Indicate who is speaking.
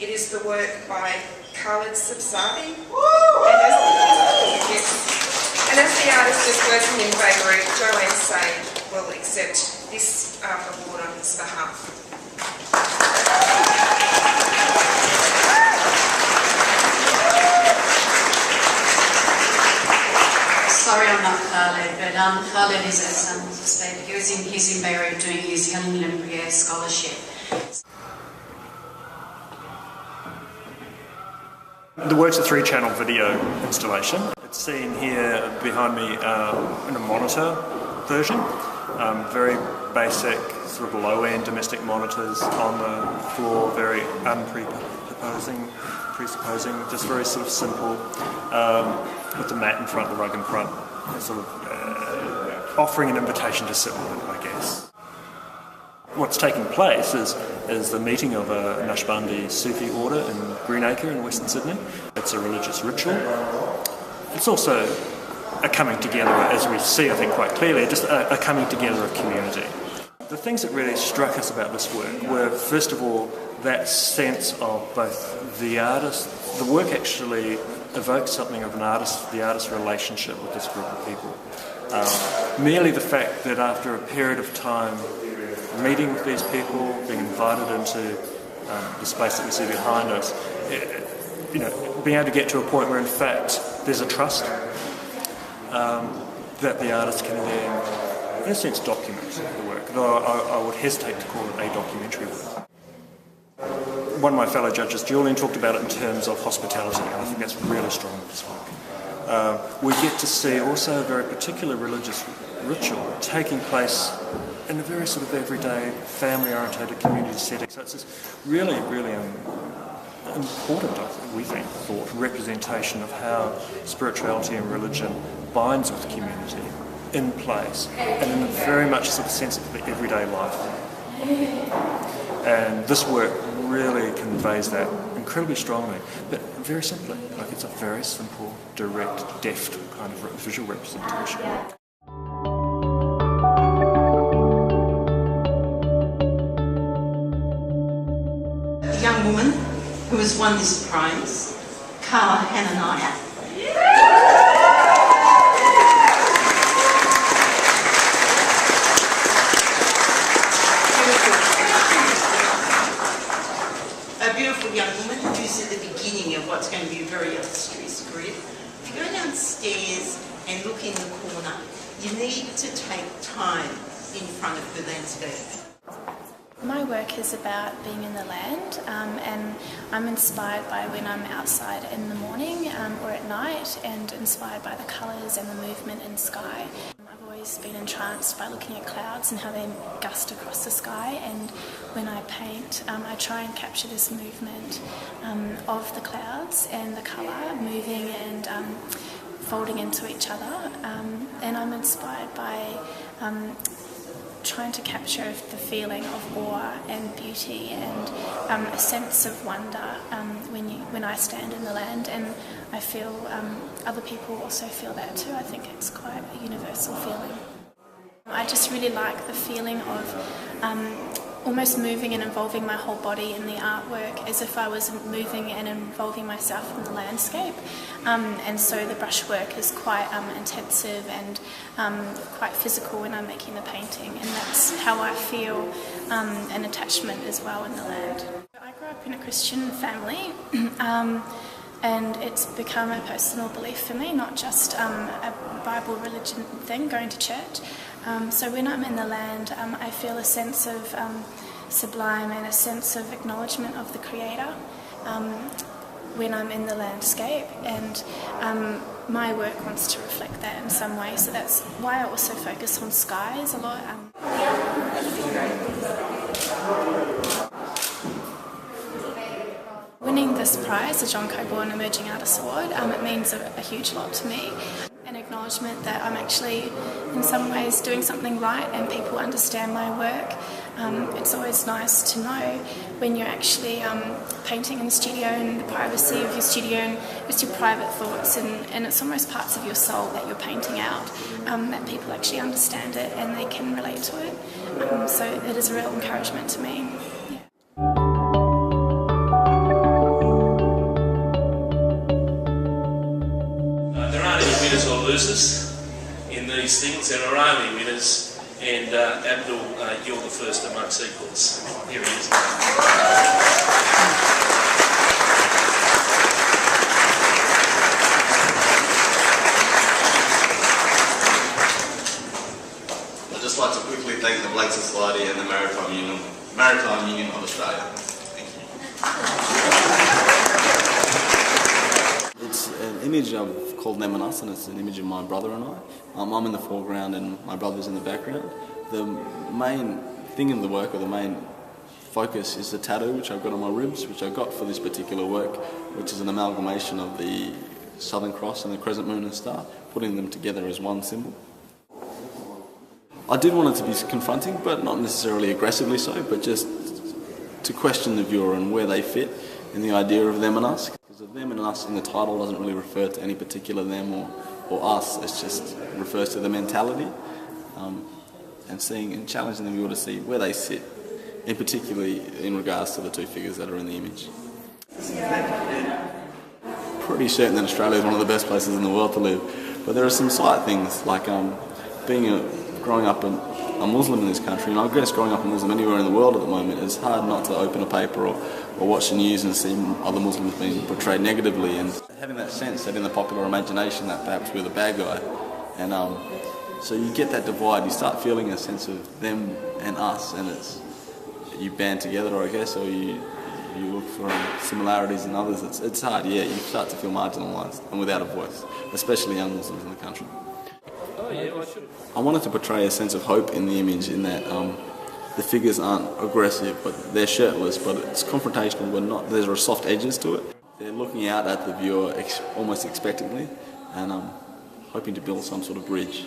Speaker 1: It is the work by Khaled Sabsabi. And as the artist is working in Beirut, Joanne Sade will accept this award on his behalf.
Speaker 2: Sorry, I'm not Khaled, but Khaled is, as stated, he's in Beirut doing his Hananiah scholarship.
Speaker 3: The work's a 3-channel video installation. It's seen here behind me in a monitor version. Very basic, sort of low-end domestic monitors on the floor, very presupposing, just very sort of simple, with the mat in front, the rug in front, sort of offering an invitation to sit with it, I guess. What's taking place is the meeting of a Naqshbandi Sufi order in Greenacre in Western Sydney. It's a religious ritual. It's also a coming together, as we see, I think, quite clearly, just a coming together of community. The things that really struck us about this work were, first of all, that sense of both the artist, the work actually evokes something of the artist relationship with this group of people. Merely the fact that after a period of time meeting with these people, being invited into the space that we see behind us, being able to get to a point where in fact there's a trust that the artist can then, in a sense, document the work, though I would hesitate to call it a documentary work. One of my fellow judges, Julian, talked about it in terms of hospitality, and I think that's really strong in this work. We get to see also a very particular religious ritual taking place in a very sort of everyday, family-orientated community setting. So it's this really, really important, we think, thought, representation of how spirituality and religion binds with community in place and in a very much sort of sense of the everyday life. And this work really conveys that incredibly strongly, but very simply. Like, it's a very simple, direct, deft kind of visual representation.
Speaker 2: The young woman who has won this prize, Carla Hananiah. A beautiful young woman who's at the beginning of what's going to be a very illustrious career. If you go downstairs and look in the corner, you need to take time in front of the landscape.
Speaker 4: My work is about being in the land, and I'm inspired by when I'm outside in the morning or at night, and inspired by the colours and the movement in sky. I've always been entranced by looking at clouds and how they gust across the sky, and when I paint I try and capture this movement of the clouds and the colour moving and folding into each other, and I'm inspired by trying to capture the feeling of awe and beauty and a sense of wonder when I stand in the land, and I feel other people also feel that too. I think it's quite a universal feeling. I just really like the feeling of almost moving and involving my whole body in the artwork, as if I was moving and involving myself in the landscape. And so the brushwork is quite intensive and quite physical when I'm making the painting, and that's how I feel an attachment as well in the land. I grew up in a Christian family, and it's become a personal belief for me, not just a Bible religion thing, going to church. So when I'm in the land, I feel a sense of sublime and a sense of acknowledgement of the Creator when I'm in the landscape, and my work wants to reflect that in some way, so that's why I also focus on skies a lot. Winning this prize, the John Coburn Emerging Artist Award, it means a huge lot to me. An acknowledgement that I'm actually in some ways doing something right and people understand my work. It's always nice to know when you're actually painting in the studio, in the privacy of your studio and just your private thoughts, and it's almost parts of your soul that you're painting out, that people actually understand it and they can relate to it. So it is a real encouragement to me. Yeah.
Speaker 5: losers in these things. There are only winners, and Abdul, you're the first amongst equals. Here he is.
Speaker 6: I'd just like to quickly thank the Blake Society and the Maritime Union of Australia. Thank you.
Speaker 7: It's an image I've called Them and Us, and it's an image of my brother and I. I'm in the foreground and my brother's in the background. The main thing in the work, or the main focus, is the tattoo which I've got on my ribs, which I got for this particular work, which is an amalgamation of the Southern Cross and the Crescent Moon and Star, putting them together as one symbol. I did want it to be confronting, but not necessarily aggressively so, but just to question the viewer and where they fit in the idea of them and us. Because the them and us in the title doesn't really refer to any particular them or us, it just refers to the mentality, and seeing and challenging the viewer to see where they sit, in particularly in regards to the two figures that are in the image. Pretty certain that Australia is one of the best places in the world to live, but there are some slight things like growing up a Muslim in this country, and I guess growing up a Muslim anywhere in the world at the moment, it's hard not to open a paper or watch the news and see other Muslims being portrayed negatively, and having that sense that in the popular imagination that perhaps we're the bad guy. And so you get that divide, you start feeling a sense of them and us, and you band together, I guess, or you look for similarities in others. It's hard, yeah, you start to feel marginalised and without a voice, especially young Muslims in the country. I wanted to portray a sense of hope in the image, in that the figures aren't aggressive, but they're shirtless, but it's confrontational, but not. There's soft edges to it. They're looking out at the viewer almost expectantly, and hoping to build some sort of bridge.